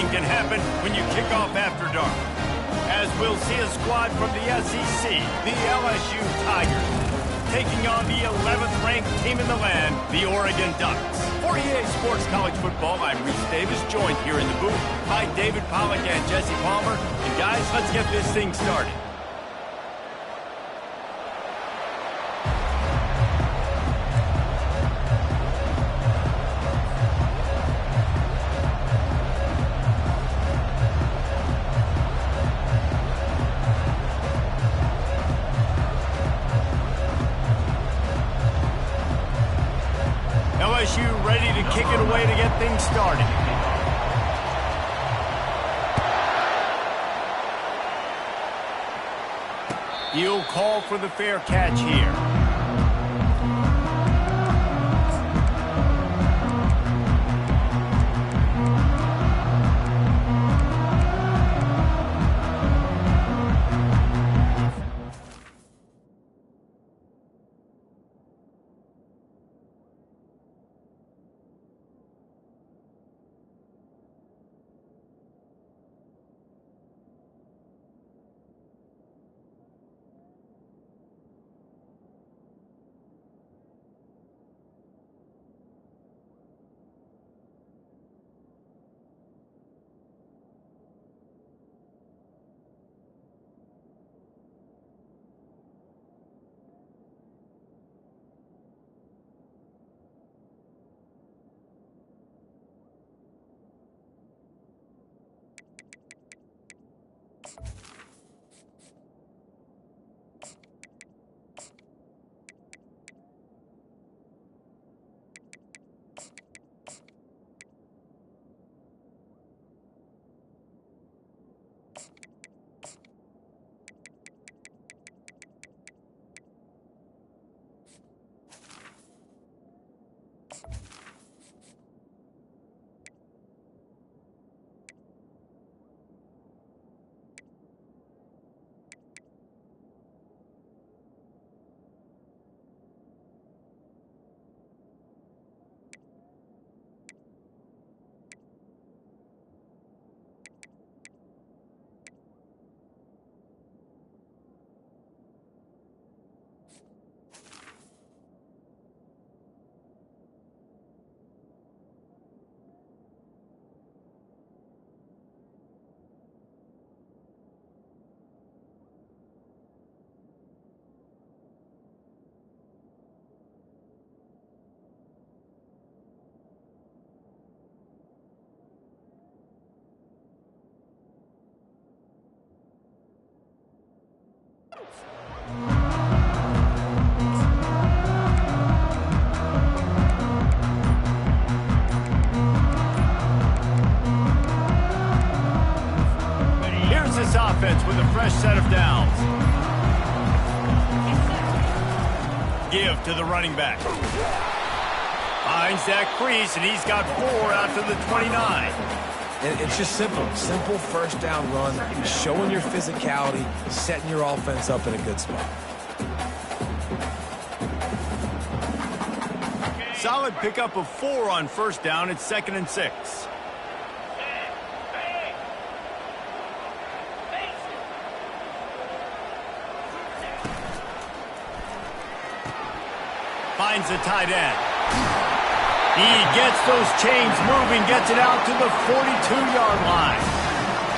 can happen when you kick off after dark. As we'll see a squad from the SEC, the LSU Tigers, taking on the 11th ranked team in the land, the Oregon Ducks. For EA Sports College Football, I'm Reese Davis, joined here in the booth by David Pollack and Jesse Palmer. And guys, let's get this thing started. LSU ready to kick it away to get things started. He'll call for the fair catch here. Here's this offense with a fresh set of downs. Give to the running back. Finds that crease, and he's got 4 out to the 29. And it's just simple first down run, showing your physicality, setting your offense up in a good spot. Solid pickup of 4 on first down. It's 2nd and 6. Finds the tight end. He gets those chains moving, gets it out to the 42-yard line.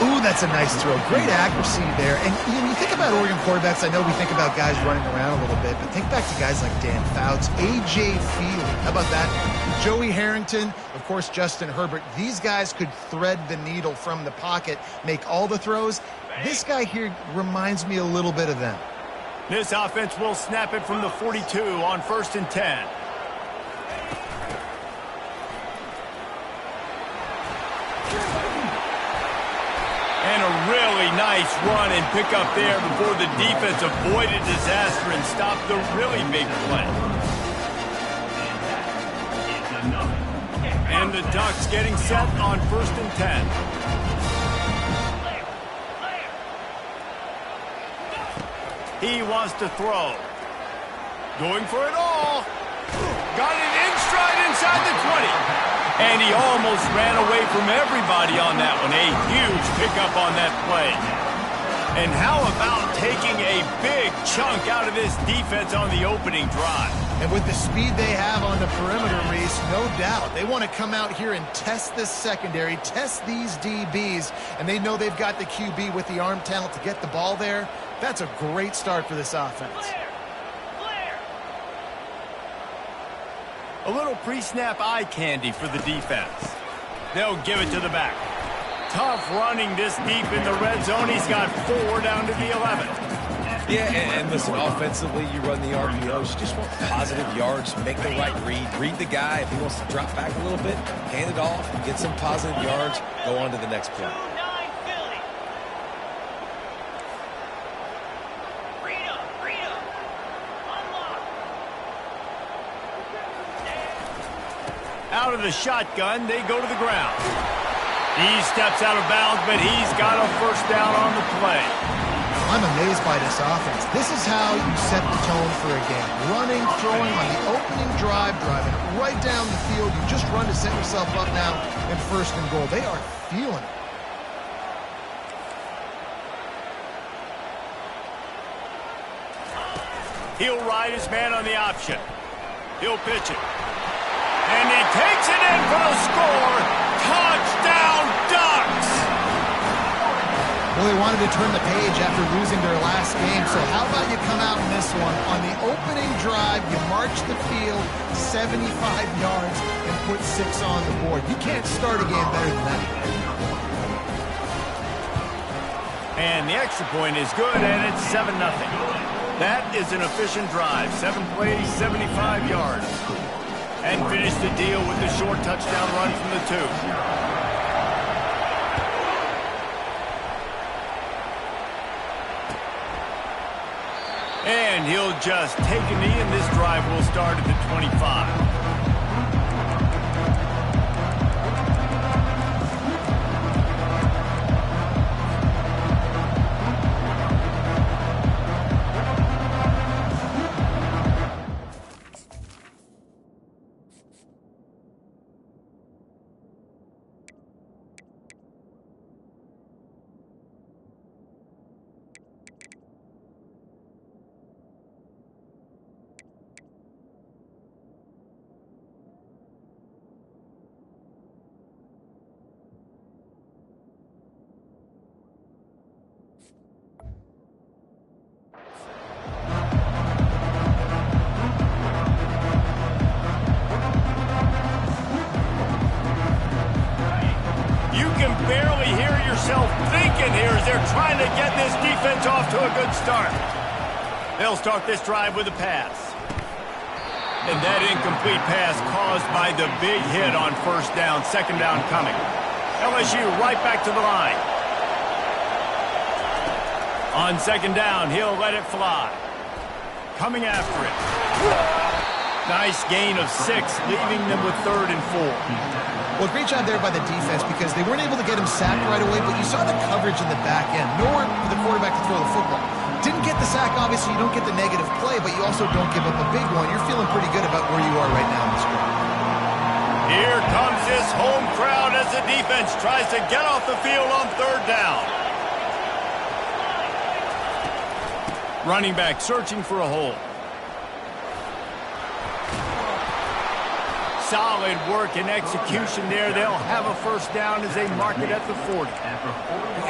Ooh, that's a nice throw. Great accuracy there. And when you think about Oregon quarterbacks, I know we think about guys running around a little bit, but think back to guys like Dan Fouts, A.J. Feely. How about that? Joey Harrington, of course, Justin Herbert. These guys could thread the needle from the pocket, make all the throws. This guy here reminds me a little bit of them. This offense will snap it from the 42 on 1st and 10. And a really nice run and pick up there before the defense avoided disaster and stopped the really big play. And the Ducks getting set on 1st and 10. He wants to throw. Going for it all. Got it in stride inside the 20. And he almost ran away from everybody on that one. A huge pickup on that play. And how about taking a big chunk out of this defense on the opening drive? And with the speed they have on the perimeter, Reese, no doubt, they want to come out here and test this secondary, test these DBs, and they know they've got the QB with the arm talent to get the ball there. That's a great start for this offense. A little pre-snap eye candy for the defense. They'll give it to the back. Tough running this deep in the red zone. He's got 4 down to the 11. Yeah, and listen, offensively, you run the RPOs. You just want positive yards, make the right read the guy. If he wants to drop back a little bit, hand it off, get some positive yards, go on to the next play. Out of the shotgun, they go to the ground. He steps out of bounds, but he's got a first down on the play. I'm amazed by this offense. This is how you set the tone for a game. Running, throwing on the opening drive, driving right down the field. You just run to set yourself up now in first and goal. They are feeling it. He'll ride his man on the option. He'll pitch it. And he takes it in for the score. Touchdown, Ducks! Well, they wanted to turn the page after losing their last game, so how about you come out in this one? On the opening drive, you march the field 75 yards and put 6 on the board. You can't start a game better than that. And the extra point is good, and it's 7-0. That is an efficient drive. 7 plays, 75 yards. And finish the deal with the short touchdown run from the 2. And he'll just take a knee, and this drive will start at the 25. Barely hear yourself thinking here as they're trying to get this defense off to a good start. They'll start this drive with a pass. And that incomplete pass caused by the big hit on first down, second down coming. LSU right back to the line. On second down, he'll let it fly. Coming after it. Nice gain of 6, leaving them with 3rd and 4. Well, great job there by the defense because they weren't able to get him sacked right away, but you saw the coverage in the back end. Nowhere for the quarterback to throw the football. Didn't get the sack, obviously. You don't get the negative play, but you also don't give up a big one. You're feeling pretty good about where you are right now in this game. Here comes this home crowd as the defense tries to get off the field on 3rd down. Running back searching for a hole. Solid work and execution there. They'll have a first down as they mark it at the 40.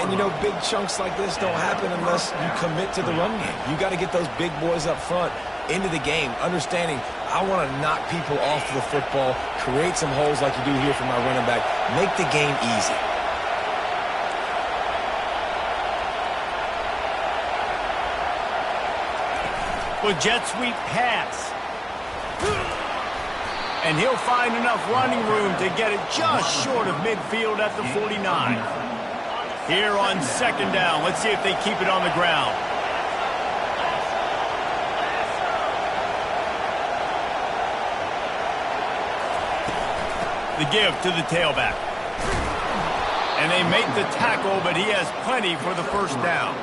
And, you know, big chunks like this don't happen unless you commit to the run game. You got to get those big boys up front into the game, understanding I want to knock people off the football, create some holes like you do here for my running back, make the game easy. With jet sweep pass. And he'll find enough running room to get it just short of midfield at the 49. Here on second down, let's see if they keep it on the ground. The give to the tailback. And they make the tackle, but he has plenty for the first down.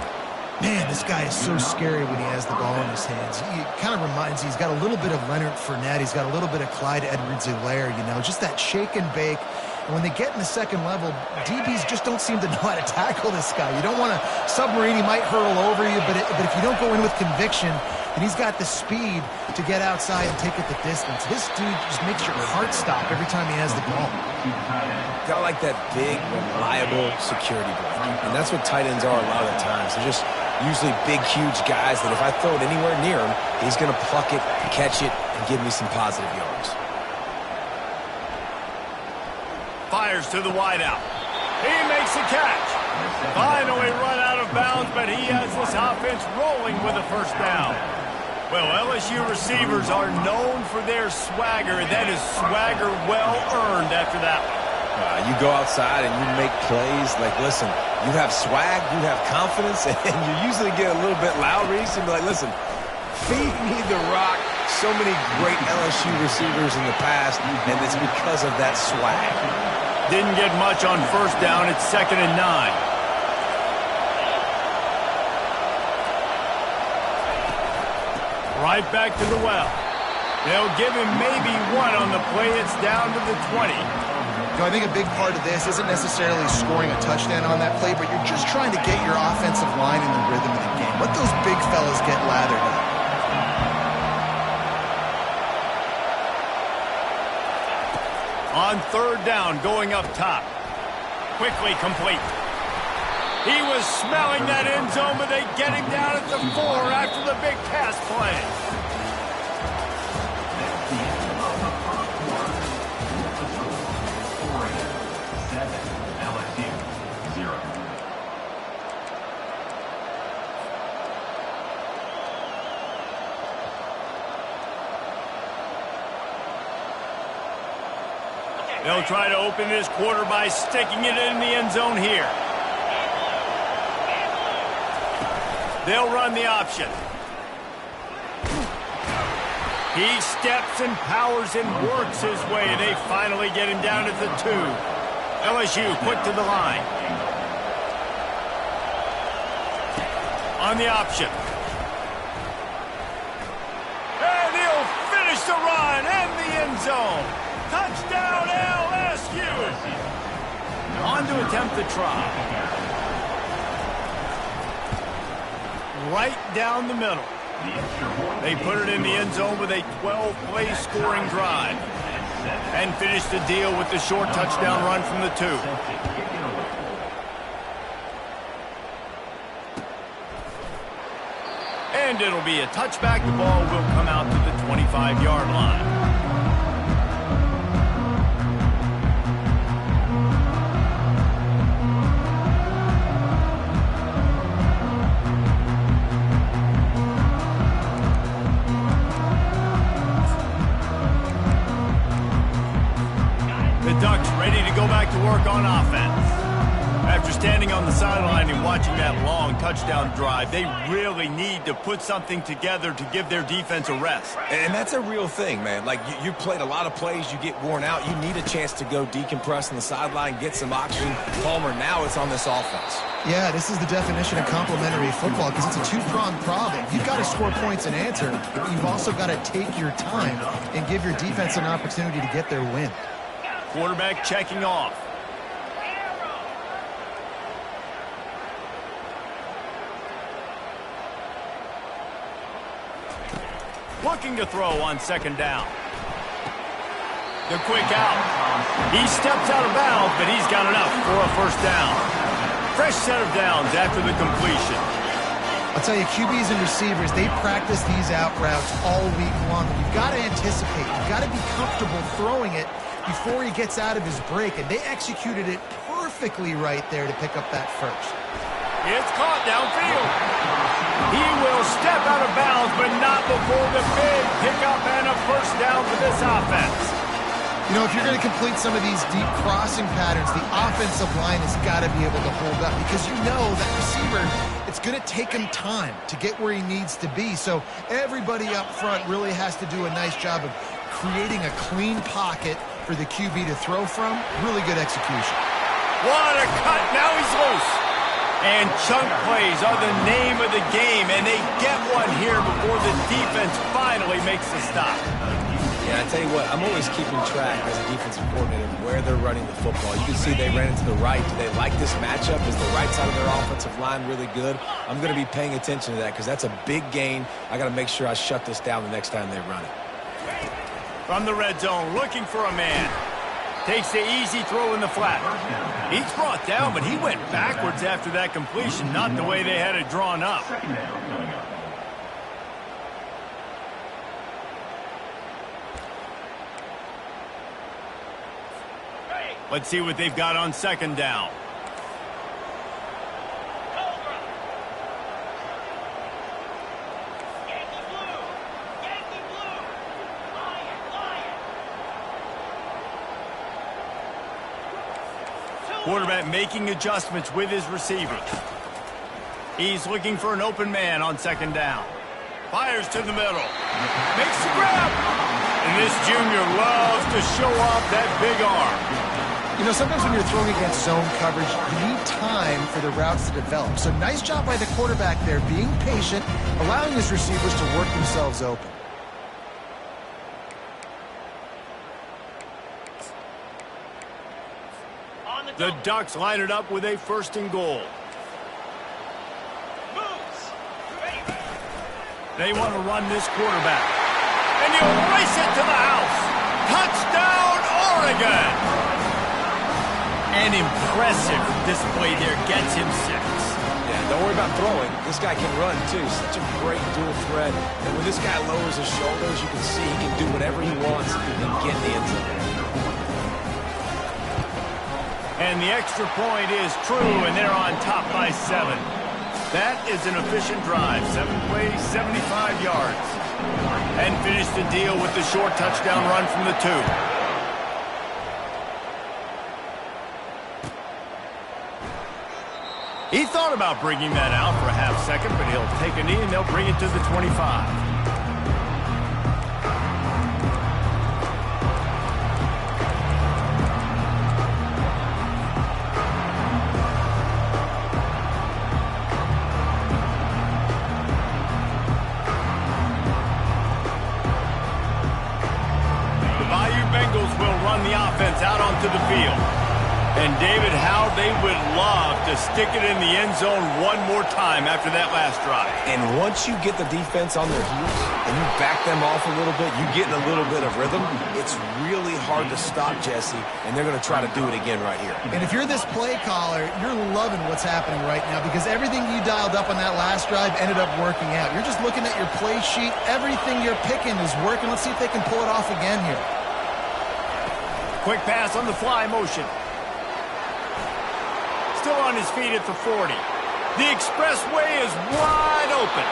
Man, this guy is so scary when he has the ball in his hands. He kind of reminds you, he's got a little bit of Leonard Fournette. He's got a little bit of Clyde Edwards-Helaire, you know, just that shake and bake. And when they get in the second level, DBs just don't seem to know how to tackle this guy. You don't want to submarine. He might hurl over you, but if you don't go in with conviction, and he's got the speed to get outside and take it the distance. This dude just makes your heart stop every time he has the ball. Got like that big, reliable security blanket. And that's what tight ends are a lot of the times. They're just usually big, huge guys that if I throw it anywhere near him, he's going to pluck it, catch it, and give me some positive yards. Fires to the wideout. He makes the catch. Finally run out of bounds, but he has this offense rolling with a first down. Well, LSU receivers are known for their swagger. That is swagger well earned after that one. You go outside and you make plays. Like, listen, you have swag, you have confidence, and you usually get a little bit loud. Reese and be like, listen, feed me the rock. So many great LSU receivers in the past, and it's because of that swag. Didn't get much on first down. It's 2nd and 9. Right back to the well. They'll give him maybe one on the play. It's down to the 20. You know, I think a big part of this isn't necessarily scoring a touchdown on that play, but you're just trying to get your offensive line in the rhythm of the game. Let those big fellas get lathered up. On 3rd down, going up top. Quickly complete. He was smelling that end zone, but they get him down at the 4 after the big pass play. They'll try to open this quarter by sticking it in the end zone here. They'll run the option. He steps and powers and works his way. They finally get him down at the 2. LSU quick to the line. On the option. And he'll finish the run and the end zone. Touchdown LSU. On to attempt the try. Right down the middle. They put it in the end zone with a 12-play scoring drive. And finish the deal with the short touchdown run from the 2. And it'll be a touchback. The ball will come out to the 25-yard line. Ducks ready to go back to work on offense. After standing on the sideline and watching that long touchdown drive, they really need to put something together to give their defense a rest. And that's a real thing, man. Like, you played a lot of plays, you get worn out. You need a chance to go decompress on the sideline, get some oxygen. Palmer, now it's on this offense. Yeah, this is the definition of complementary football because it's a two-pronged problem. You've got to score points and answer, but you've also got to take your time and give your defense an opportunity to get their win. Quarterback checking off. Looking to throw on 2nd down. The quick out. He steps out of bounds, but he's got enough for a first down. Fresh set of downs after the completion. I'll tell you, QBs and receivers, they practice these out routes all week long. You've got to anticipate. You've got to be comfortable throwing it before he gets out of his break, and they executed it perfectly right there to pick up that first. It's caught downfield. He will step out of bounds, but not before the big pickup and a first down for this offense. You know, if you're going to complete some of these deep crossing patterns, the offensive line has got to be able to hold up because you know that receiver, it's going to take him time to get where he needs to be. So everybody up front really has to do a nice job of creating a clean pocket for the QB to throw from. Really good execution. What a cut. Now he's loose. And chunk plays are the name of the game, and they get one here before the defense finally makes the stop. Yeah, I tell you what, I'm always keeping track as a defensive coordinator of where they're running the football. You can see they ran into the right. Do they like this matchup? Is the right side of their offensive line really good? I'm going to be paying attention to that because that's a big gain. I got to make sure I shut this down the next time they run it. From the red zone, looking for a man. Takes the easy throw in the flat. He's brought down, but he went backwards after that completion, not the way they had it drawn up. Let's see what they've got on second down. Quarterback making adjustments with his receivers. He's looking for an open man on second down. Fires to the middle. Makes the grab. And this junior loves to show off that big arm. You know, sometimes when you're throwing against zone coverage, you need time for the routes to develop. So nice job by the quarterback there, being patient, allowing his receivers to work themselves open. The Ducks line it up with a first and goal. They want to run this quarterback. And he'll race it to the house. Touchdown, Oregon! An impressive display there gets him 6. Yeah, don't worry about throwing. This guy can run, too. Such a great dual threat. And when this guy lowers his shoulders, you can see he can do whatever he wants and get in the end zone. And the extra point is true, and they're on top by 7. That is an efficient drive. 7 plays, 75 yards. And finish the deal with the short touchdown run from the 2. He thought about bringing that out for a half second, but he'll take a knee and they'll bring it to the 25. The offense out onto the field. And David, how they would love to stick it in the end zone one more time after that last drive. And once you get the defense on their heels and you back them off a little bit, you get in a little bit of rhythm, it's really hard to stop, Jesse, and they're going to try to do it again right here. And if you're this play caller, you're loving what's happening right now because everything you dialed up on that last drive ended up working out. You're just looking at your play sheet. Everything you're picking is working. Let's see if they can pull it off again here. Quick pass on the fly motion. Still on his feet at the 40. The expressway is wide open.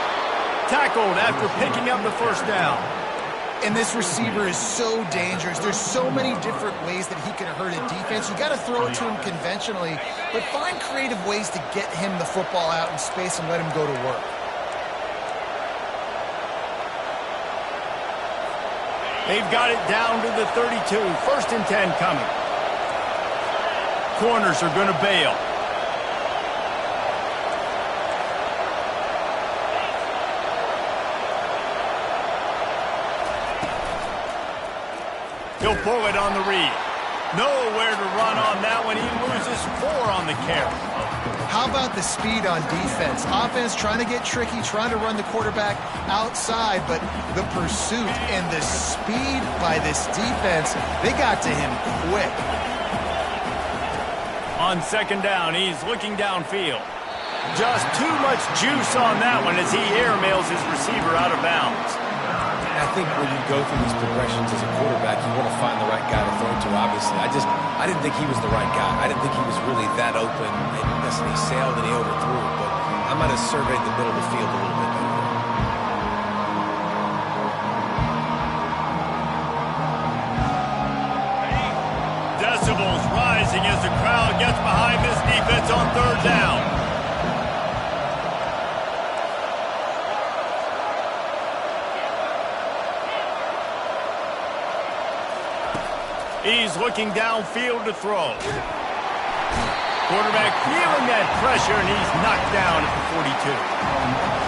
Tackled after picking up the first down. And this receiver is so dangerous. There's so many different ways that he can hurt a defense. You got to throw it to him conventionally, but find creative ways to get him the football out in space and let him go to work. They've got it down to the 32. First and 10 coming. Corners are going to bail. He'll pull it on the read. Nowhere to run on that one. He loses 4 on the carry. How about the speed on defense? Offense trying to get tricky, trying to run the quarterback outside, but the pursuit and the speed by this defense, they got to him quick. On second down, he's looking downfield. Just too much juice on that one as he airmails his receiver out of bounds. I think when you go through these progressions as a quarterback, you want to find the right guy to throw to, obviously. I didn't think he was the right guy. I didn't think he was really that open. And listen, he sailed and he overthrew it, but I might have surveyed the middle of the field a little bit better. Decibels rising as the crowd gets behind this defense on third down. He's looking downfield to throw. Quarterback feeling that pressure, and he's knocked down at the 42.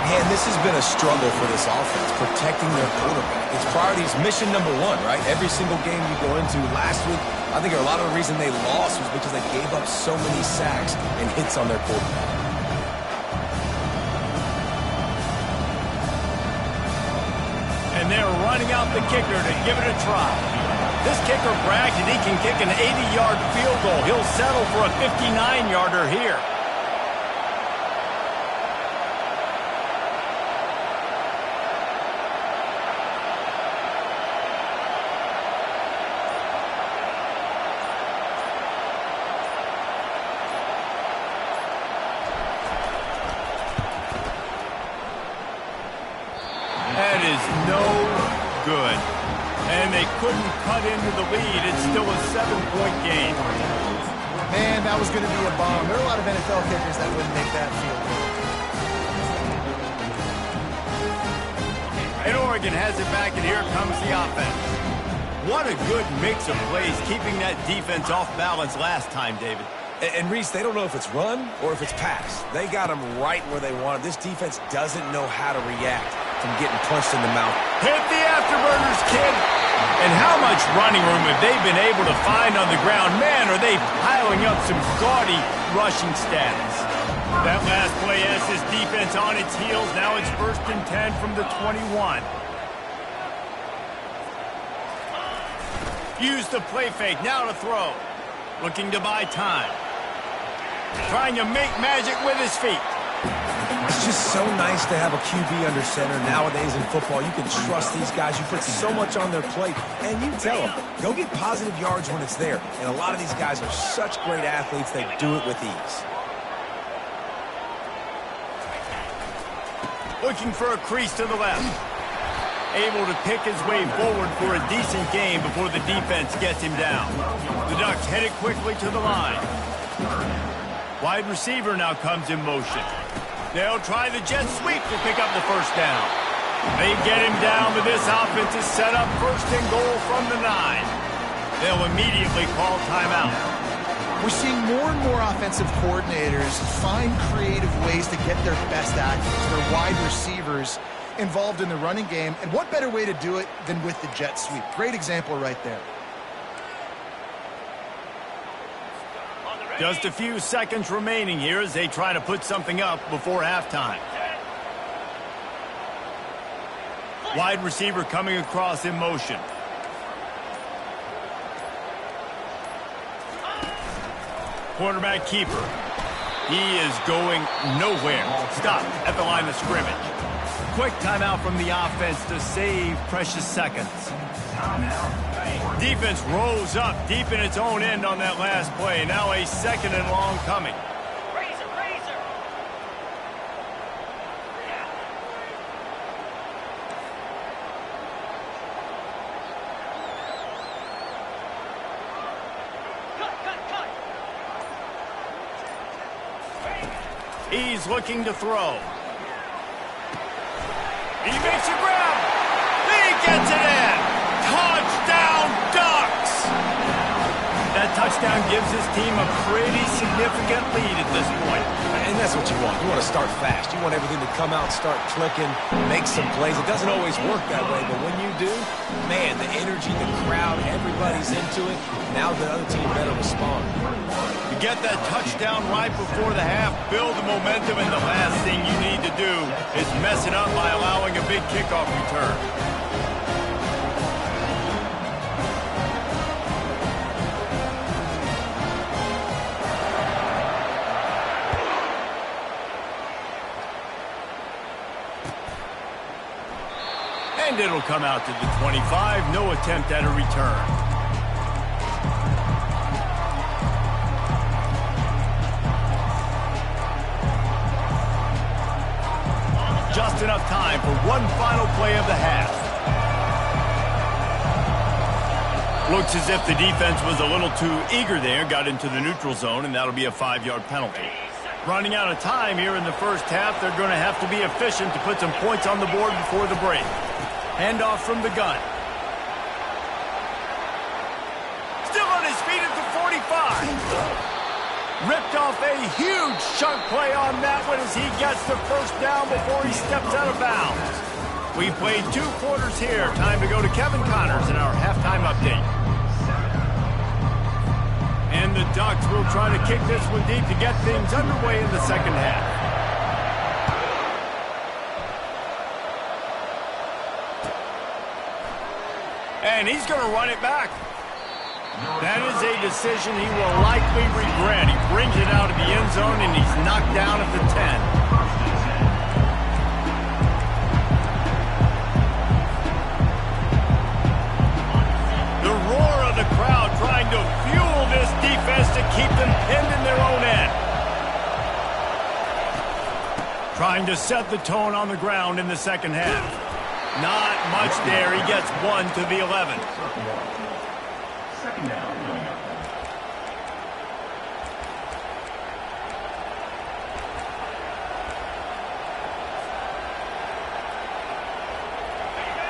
Man, this has been a struggle for this offense, protecting their quarterback. It's priorities mission number one, right? Every single game you go into last week, I think a lot of the reason they lost was because they gave up so many sacks and hits on their quarterback. And they're running out the kicker to give it a try. This kicker bragged that he can kick an 80-yard field goal. He'll settle for a 59-yarder here. That is no good. And they couldn't cut into the lead. It's still a 7-point game. Man, that was going to be a bomb. There are a lot of NFL kickers that wouldn't make that field goal. And Oregon has it back, and here comes the offense. What a good mix of plays, keeping that defense off balance last time, David. And Reese, they don't know if it's run or if it's pass. They got them right where they want it. This defense doesn't know how to react from getting punched in the mouth. Hit the afterburners, kid. And how much running room have they been able to find on the ground? Man, are they piling up some gaudy rushing stats. That last play has his defense on its heels. Now it's 1st and 10 from the 21. Use the play fake. Now to throw. Looking to buy time. Trying to make magic with his feet. It's just so nice to have a QB under center. Nowadays in football, you can trust these guys. You put so much on their plate, and you tell them, go get positive yards when it's there. And a lot of these guys are such great athletes, they do it with ease. Looking for a crease to the left. Able to pick his way forward for a decent game before the defense gets him down. The Ducks headed quickly to the line. Wide receiver now comes in motion. They'll try the jet sweep to pick up the 1st down. They get him down, but this offense is set up 1st and goal from the 9. They'll immediately call timeout. We're seeing more and more offensive coordinators find creative ways to get their best athletes, their wide receivers involved in the running game. And what better way to do it than with the jet sweep? Great example right there. Just a few seconds remaining here as they try to put something up before halftime. Wide receiver coming across in motion. Quarterback keeper. He is going nowhere. Stop at the line of scrimmage. Quick timeout from the offense to save precious seconds. Defense rose up deep in its own end on that last play. Now a 2nd and long coming. He's looking to throw. He makes a grab. He gets it in. Touchdown, Ducks! That touchdown gives his team a pretty significant lead at this point. And that's what you want. You want to start fast. You want everything to come out, start clicking, make some plays. It doesn't always work that way, but when you do, man, the energy, the crowd, everybody's into it. Now the other team better respond. You get that touchdown right before the half, build the momentum, and the last thing you need to do is mess it up by allowing a big kickoff return. And it'll come out to the 25. No attempt at a return. Just enough time for one final play of the half. Looks as if the defense was a little too eager there, got into the neutral zone, and that'll be a 5-yard penalty. Running out of time here in the first half, they're going to have to be efficient to put some points on the board before the break. Handoff from the gun. Still on his feet at the 45. Ripped off a huge chunk play on that one as he gets the first down before he steps out of bounds. We played 2 quarters here. Time to go to Kevin Connors in our halftime update. And the Ducks will try to kick this one deep to get things underway in the second half. And he's going to run it back. That is a decision he will likely regret. He brings it out of the end zone, and he's knocked down at the 10. The roar of the crowd trying to fuel this defense to keep them pinned in their own end. Trying to set the tone on the ground in the second half. Not much there. He gets 1 to the 11. Second down.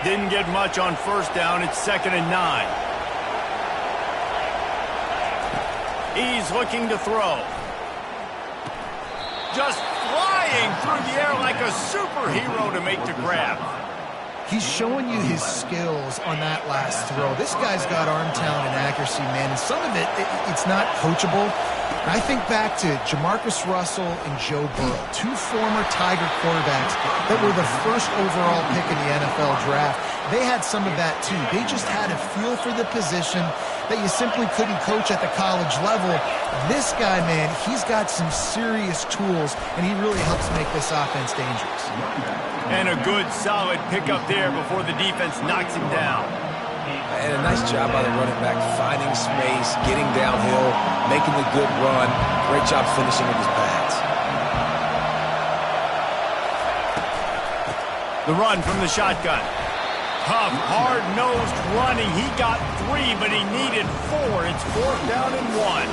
Didn't get much on first down. It's 2nd and 9. He's looking to throw. Just flying through the air like a superhero to make the grab. He's showing you his skills on that last throw. This guy's got arm talent and accuracy, man, and some of it's not coachable. And I think back to Jamarcus Russell and Joe Burrow, 2 former Tiger quarterbacks that were the first overall pick in the NFL draft. They had some of that, too. They just had a feel for the position that you simply couldn't coach at the college level. This guy, man, he's got some serious tools, and he really helps make this offense dangerous. And a good, solid pickup there before the defense knocks him down. And a nice job by the running back, finding space, getting downhill, making the good run. Great job finishing with his pads. The run from the shotgun. Tough, hard-nosed running. He got 3, but he needed 4. It's 4th down and 1.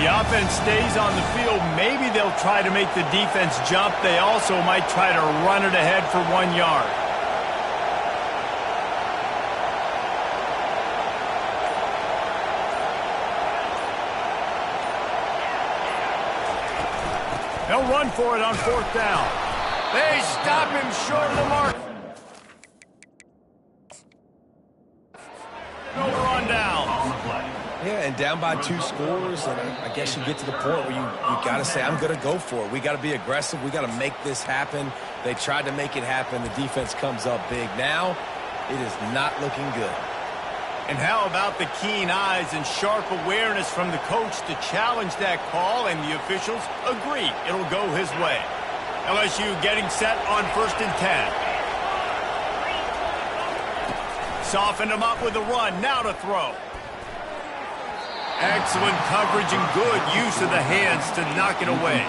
The offense stays on the field. Maybe they'll try to make the defense jump. They also might try to run it ahead for 1 yard. They'll run for it on 4th down. They stop him short of the mark. Over on down. Yeah, and down by 2 scores, and I guess you get to the point where you got to say, I'm going to go for it. We got to be aggressive. We got to make this happen. They tried to make it happen. The defense comes up big. Now, it is not looking good. And how about the keen eyes and sharp awareness from the coach to challenge that call, and the officials agree it'll go his way. LSU getting set on 1st and 10. Softened him up with a run. Now to throw. Excellent coverage and good use of the hands to knock it away.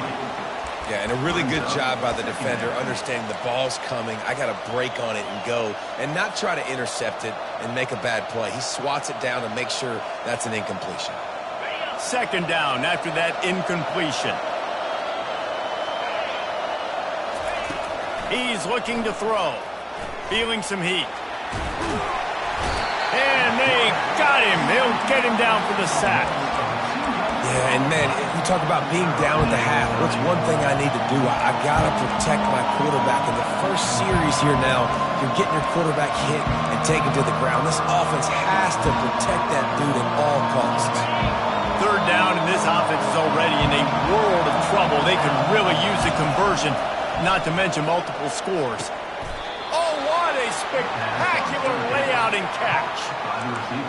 Yeah, and a really good job by the defender, understanding the ball's coming. I got to break on it and go, and not try to intercept it and make a bad play. He swats it down and makes sure that's an incompletion. 2nd down after that incompletion. He's looking to throw. Feeling some heat. And they got him. They'll get him down for the sack. Yeah, and man, you talk about being down at the half. What's one thing I need to do? I got to protect my quarterback. In the first series here now, you're getting your quarterback hit and taken to the ground. This offense has to protect that dude at all costs. 3rd down, and this offense is already in a world of trouble. They could really use a conversion, not to mention multiple scores. Oh, what a spectacular layout and catch.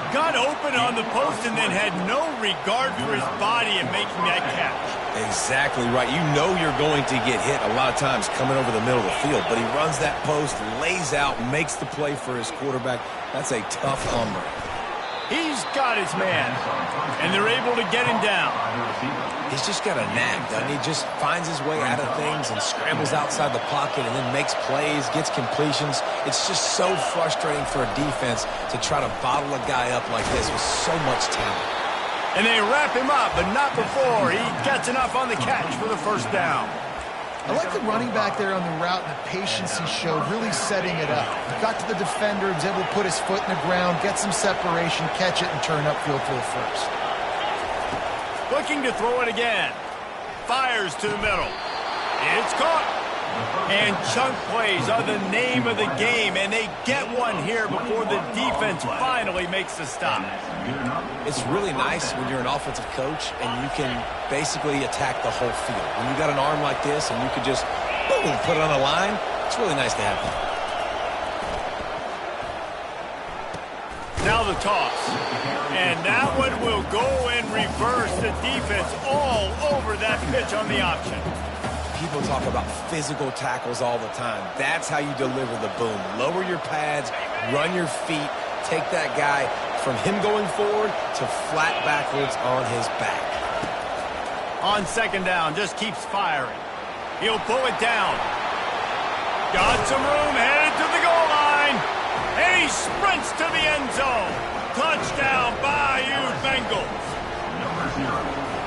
Got open on the post and then had no regard for his body in making that catch. Exactly right. You know you're going to get hit a lot of times coming over the middle of the field, but he runs that post, lays out, makes the play for his quarterback. That's a tough hombre. He's got his man, and they're able to get him down. He's just got a knack, doesn't he? Just finds his way out of things and scrambles outside the pocket and then makes plays, gets completions. It's just so frustrating for a defense to try to bottle a guy up like this with so much talent. And they wrap him up, but not before he gets enough on the catch for the first down. I like the running back there on the route and the patience he showed, really setting it up. He got to the defender, was able to put his foot in the ground, get some separation, catch it, and turn upfield for the first. Looking to throw it again. Fires to the middle. It's caught. And chunk plays are the name of the game, and they get one here before the defense finally makes the stop. It's really nice when you're an offensive coach and you can basically attack the whole field. When you got an arm like this and you can just, boom, put it on the line, it's really nice to have that. Now the toss. And that one will go and reverse the defense all over that pitch on the option. People talk about physical tackles all the time. That's how you deliver the boom. Lower your pads, run your feet, take that guy from him going forward to flat backwards on his back. On second down, just keeps firing. He'll pull it down. Got some room, headed to the goal line. And he sprints to the end zone. Touchdown, Bayou Bengals.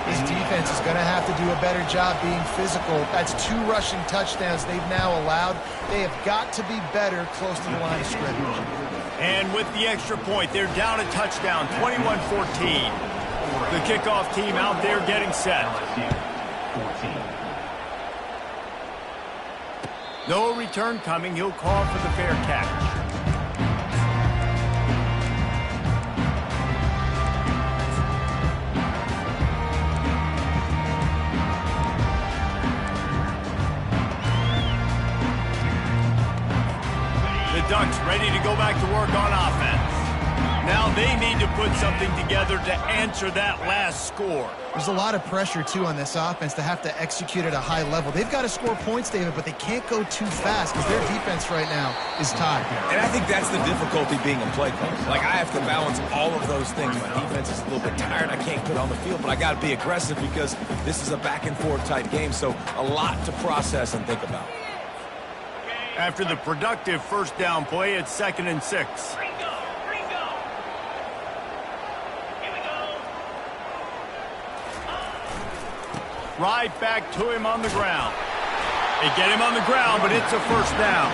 This defense is going to have to do a better job being physical. That's 2 rushing touchdowns they've now allowed. They have got to be better close to the line of scrimmage. And with the extra point, they're down a touchdown, 21-14. The kickoff team out there getting set. No return coming. He'll call for the fair catch. Ducks ready to go back to work on offense. Now they need to put something together to answer that last score. There's a lot of pressure, too, on this offense to have to execute at a high level. They've got to score points, David, but they can't go too fast because their defense right now is tied. And I think that's the difficulty being a play caller. Like, I have to balance all of those things. My defense is a little bit tired. I can't put on the field, but I got to be aggressive because this is a back-and-forth type game, so a lot to process and think about. After the productive first down play, it's 2nd and 6. Right back to him on the ground. They get him on the ground, but it's a first down.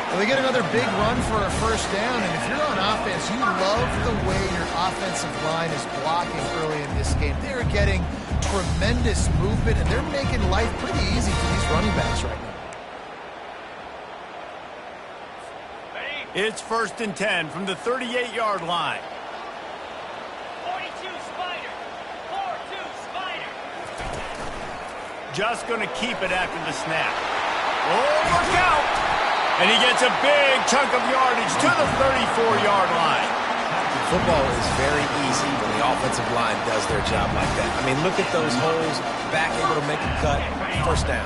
Well, they get another big run for a first down, and if you're on offense, you love the way your offensive line is blocking early in this game. They're getting tremendous movement, and they're making life pretty easy for these running backs right now. It's 1st and 10 from the 38-yard line. 42 Spider. 4-2 Spider. Just going to keep it after the snap. Oh, look out! And he gets a big chunk of yardage to the 34-yard line. Football is very easy when the offensive line does their job like that. I mean, look at those holes, back able to make a cut, first down.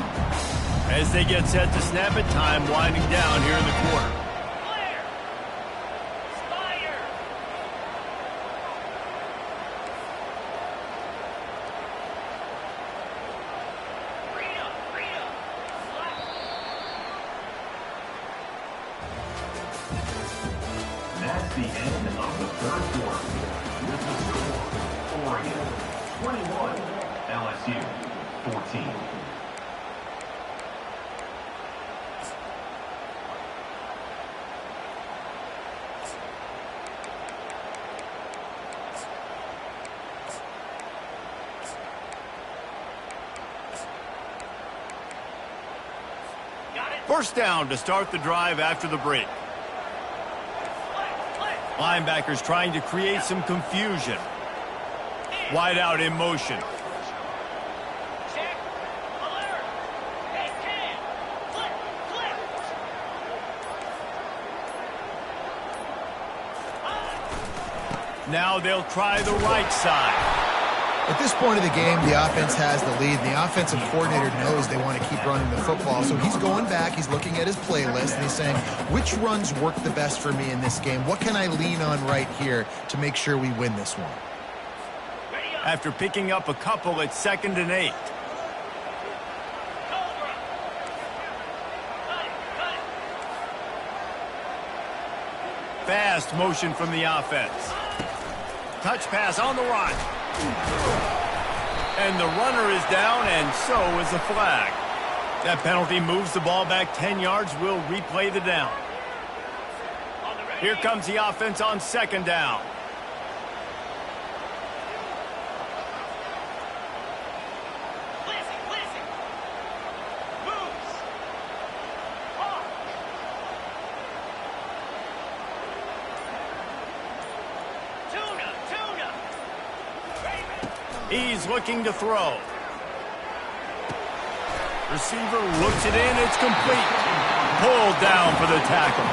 As they get set to snap it, time winding down here in the quarter. That's the end of the third quarter. With the score, Oregon 21, LSU 14. First down to start the drive after the break. Linebackers trying to create some confusion. Wide out in motion. Check. Alert. Hey, 10. Flip. Now they'll try the right side. At this point of the game, the offense has the lead, and the offensive coordinator knows they want to keep running the football. So he's going back, he's looking at his playlist, and he's saying, which runs work the best for me in this game? What can I lean on right here to make sure we win this one? After picking up a couple, it's 2nd and 8. Fast motion from the offense. Touch pass on the run. And the runner is down, and so is the flag. That penalty moves the ball back 10 yards. We'll replay the down. Here comes the offense on 2nd down. He's looking to throw. Receiver looks it in. It's complete. Pulled down for the tackle.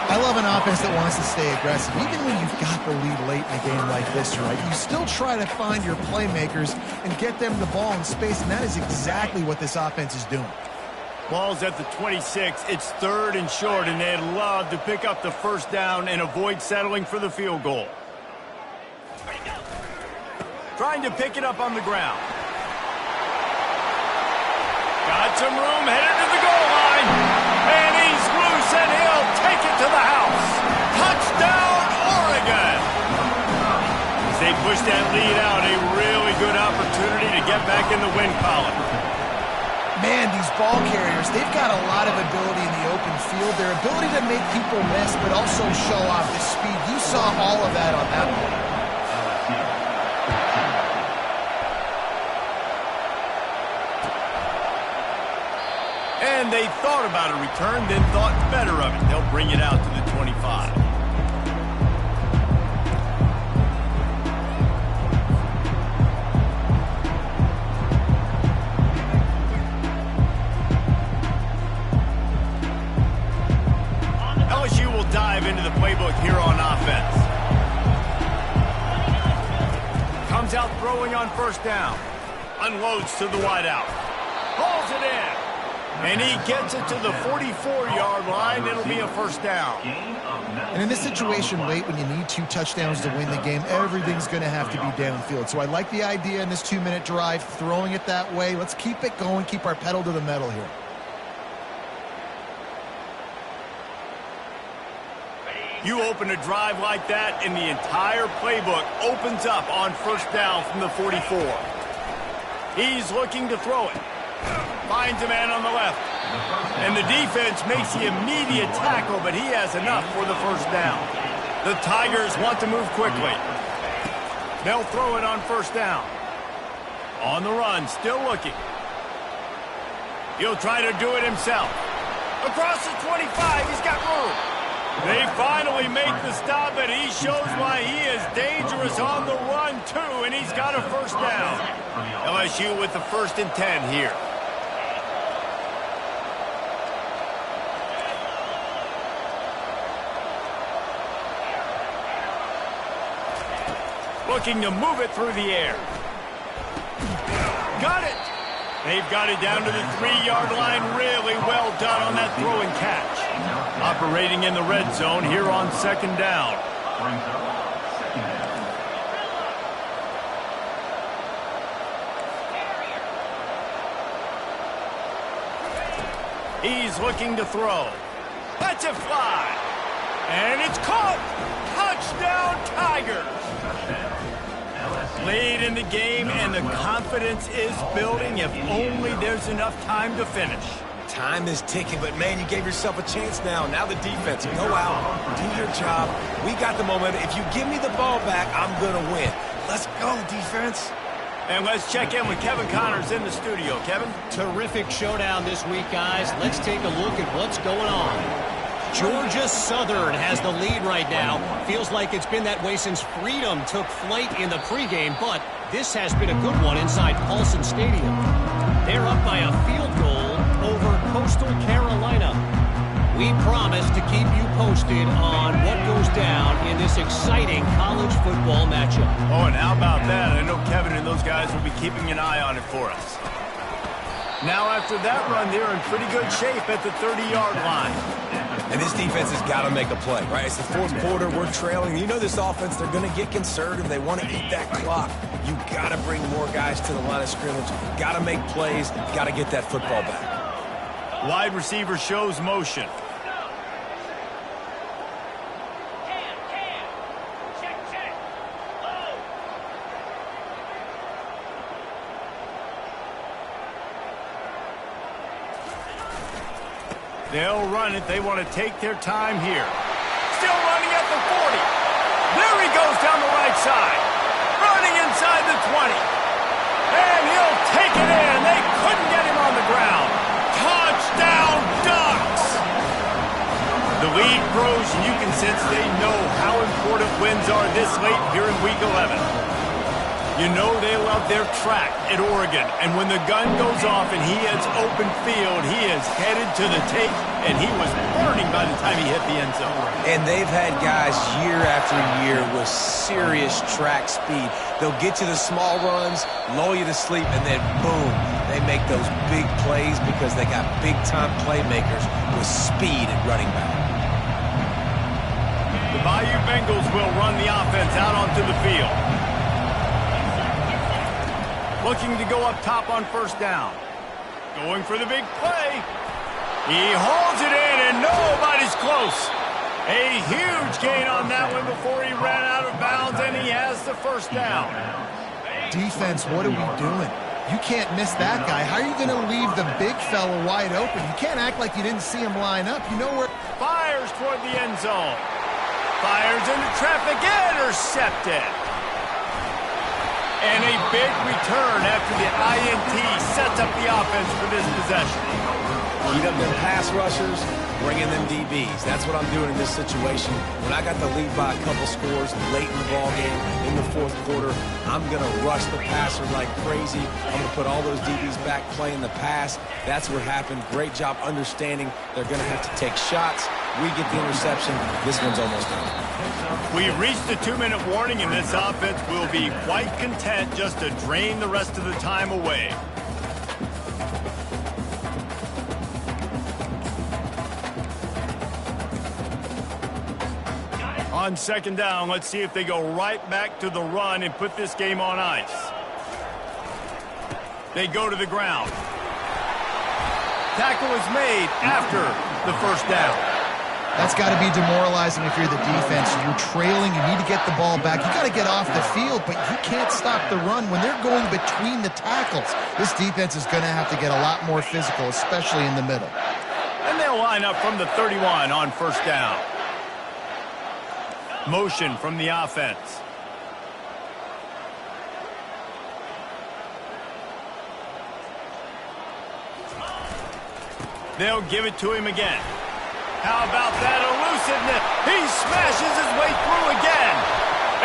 I love an offense that wants to stay aggressive. Even when you've got the lead late in a game like this, right, you still try to find your playmakers and get them the ball in space, and that is exactly what this offense is doing. Ball's at the 26. It's 3rd and short, and they'd love to pick up the 1st down and avoid settling for the field goal. Trying to pick it up on the ground. Got some room, headed to the goal line. And he's loose, and he'll take it to the house. Touchdown, Oregon! As they push that lead out, a really good opportunity to get back in the win column. Man, these ball carriers, they've got a lot of ability in the open field. Their ability to make people miss, but also show off the speed. You saw all of that on that one. And they thought about a return, then thought better of it. They'll bring it out to the 25. LSU will dive into the playbook here on offense. Comes out throwing on 1st down. Unloads to the wideout. Pulls it in. And he gets it to the 44-yard line. It'll be a 1st down. And in this situation late when you need 2 touchdowns to win the game, everything's going to have to be downfield. So I like the idea in this 2-minute drive, throwing it that way. Let's keep it going, keep our pedal to the metal here. You open a drive like that, and the entire playbook opens up on 1st down from the 44. He's looking to throw it. Finds a man on the left. And the defense makes the immediate tackle, but he has enough for the 1st down. The Tigers want to move quickly. They'll throw it on 1st down. On the run, still looking. He'll try to do it himself. Across the 25, he's got room. They finally make the stop, and he shows why he is dangerous on the run, too, and he's got a 1st down. LSU with the 1st and 10 here. Looking to move it through the air. Got it! They've got it down to the 3-yard line. Really well done on that throw and catch. Operating in the red zone here on 2nd down. He's looking to throw. Lets it fly. And it's caught. Touchdown, Tigers. Late in the game, and the confidence is building. If only there's enough time to finish. Time is ticking, but man, you gave yourself a chance now. Now the defense, go out, do your job. We got the momentum. If you give me the ball back, I'm going to win. Let's go, defense. And let's check in with Kevin Connors in the studio. Kevin? Terrific showdown this week, guys. Let's take a look at what's going on. Georgia Southern has the lead right now. Feels like it's been that way since Freedom took flight in the pregame, but this has been a good one inside Paulson Stadium. They're up by a field goal over Coastal Carolina. We promise to keep you posted on what goes down in this exciting college football matchup. Oh, and how about that? I know Kevin and those guys will be keeping an eye on it for us. Now, after that run, they're in pretty good shape at the 30-yard line. And this defense has got to make a play, right? It's the fourth quarter. We're trailing. You know this offense, they're going to get conservative. They want to eat that clock. You got to bring more guys to the line of scrimmage. Got to make plays. Got to get that football back. Wide receiver shows motion. Check. Low. They'll run it. They want to take their time here. Still running at the 40. There he goes down the right side. Running inside the 20. And he'll take it in. They couldn't get him on the ground. Touchdown, Ducks! The lead grows, and you can sense they know how important wins are this late here in Week 11. You know they love their track at Oregon, and when the gun goes off and he hits open field, he is headed to the tape, and he was burning by the time he hit the end zone. And they've had guys year after year with serious track speed. They'll get you the small runs, lull you to sleep, and then boom, they make those big plays because they got big-time playmakers with speed at running back. The Bayou Bengals will run the offense out onto the field. Looking to go up top on first down. Going for the big play. He holds it in, and nobody's close. A huge gain on that one before he ran out of bounds, and he has the first down. Defense, what are we doing? You can't miss that guy. How are you going to leave the big fella wide open? You can't act like you didn't see him line up. You know where... Fires toward the end zone. Fires into traffic, intercepted. And a big return after the INT sets up the offense for this possession. Heat up them pass rushers, bring in them DBs. That's what I'm doing in this situation. When I got the lead by a couple scores late in the ballgame, in the fourth quarter, I'm going to rush the passer like crazy. I'm going to put all those DBs back playing the pass. That's what happened. Great job understanding they're going to have to take shots. We get the interception. This one's almost done. We reached the 2-minute warning, and this offense will be quite content just to drain the rest of the time away. On second down, let's see if they go right back to the run and put this game on ice. They go to the ground. Tackle is made after the first down. That's got to be demoralizing if you're the defense. You're trailing. You need to get the ball back. You got to get off the field, but you can't stop the run when they're going between the tackles. This defense is going to have to get a lot more physical, especially in the middle. And they'll line up from the 31 on first down. Motion from the offense. They'll give it to him again. How about that elusiveness? He smashes his way through again.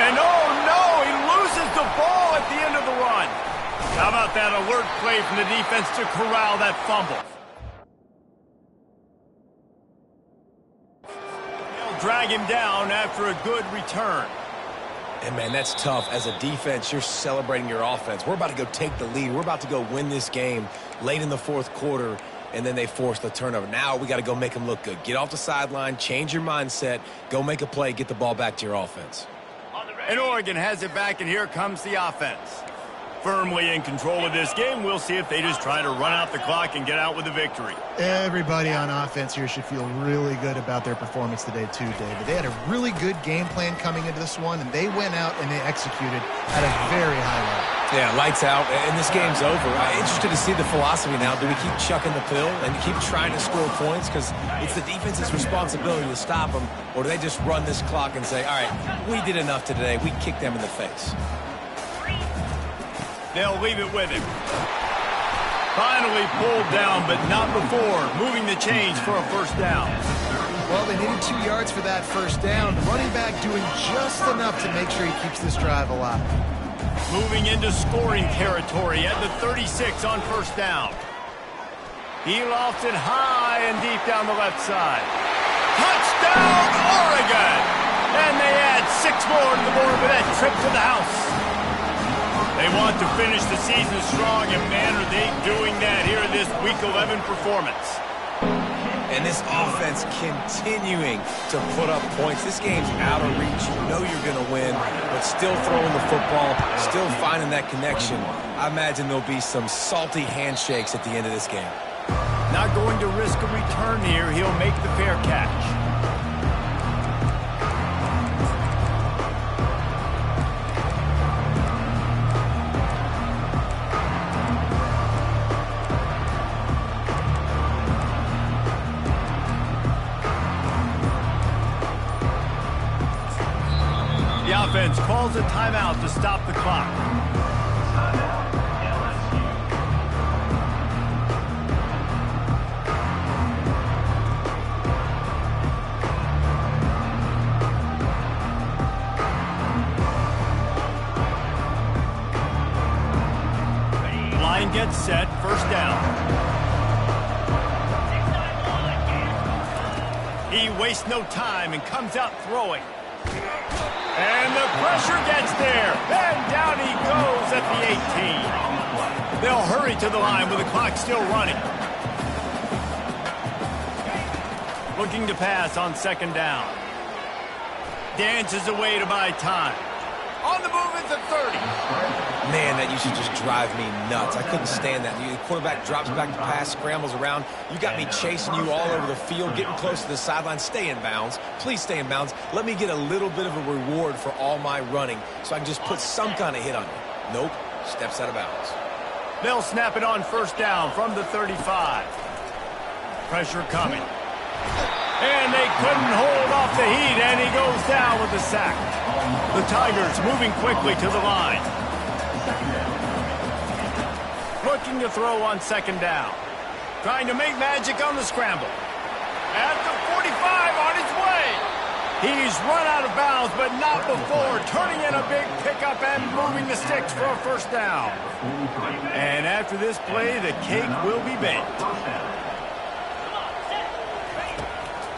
And oh no, he loses the ball at the end of the run. How about that alert play from the defense to corral that fumble? They'll drag him down after a good return. And, man, that's tough. As a defense, you're celebrating your offense. We're about to go take the lead. We're about to go win this game late in the fourth quarter, and then they force the turnover. Now we got to go make them look good. Get off the sideline, change your mindset, go make a play, get the ball back to your offense. And Oregon has it back, and here comes the offense. Firmly in control of this game. We'll see if they just try to run out the clock and get out with a victory. Everybody on offense here should feel really good about their performance today too, David. They had a really good game plan coming into this one, and they went out and they executed at a very high level. Yeah, lights out, and this game's over. I'm interested to see the philosophy now. Do we keep chucking the pill and keep trying to score points? Because it's the defense's responsibility to stop them, or do they just run this clock and say, all right, we did enough today. We kicked them in the face. They'll leave it with him. Finally pulled down, but not before moving the chains for a first down. Well, they needed 2 yards for that first down. The running back doing just enough to make sure he keeps this drive alive. Moving into scoring territory at the 36 on first down. He lofts it high and deep down the left side. Touchdown, Oregon! And they add 6 more to the board with that trip to the house. They want to finish the season strong, and man, are they doing that here in this Week 11 performance. And this offense continuing to put up points. This game's out of reach. You know you're going to win, but still throwing the football, still finding that connection. I imagine there'll be some salty handshakes at the end of this game. Not going to risk a return here. He'll make the fair catch. The offense calls a timeout to stop the clock. Timeout, LSU. Line gets set, first down. He wastes no time and comes out throwing. And the pressure gets there. And down he goes at the 18. They'll hurry to the line with the clock still running. Looking to pass on second down. Dances away to buy time. On the move at the 30. Man, that used to just drive me nuts. I couldn't stand that. The quarterback drops back to pass, scrambles around. You got me chasing you all over the field, getting close to the sideline. Stay in bounds. Please stay in bounds. Let me get a little bit of a reward for all my running so I can just put some kind of hit on you. Nope. Steps out of bounds. They'll snap it on first down from the 35. Pressure coming. And they couldn't hold off the heat, and he goes down with the sack. The Tigers moving quickly to the line. Looking to throw on second down. Trying to make magic on the scramble. At the 45 on his way. He's run out of bounds, but not before turning in a big pickup and moving the sticks for a first down. And after this play, the cake will be baked.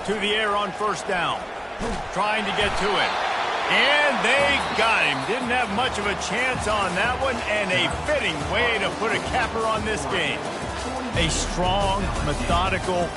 To the air on first down. Trying to get to it. And they got him. Didn't have much of a chance on that one, and a fitting way to put a capper on this game. A strong, methodical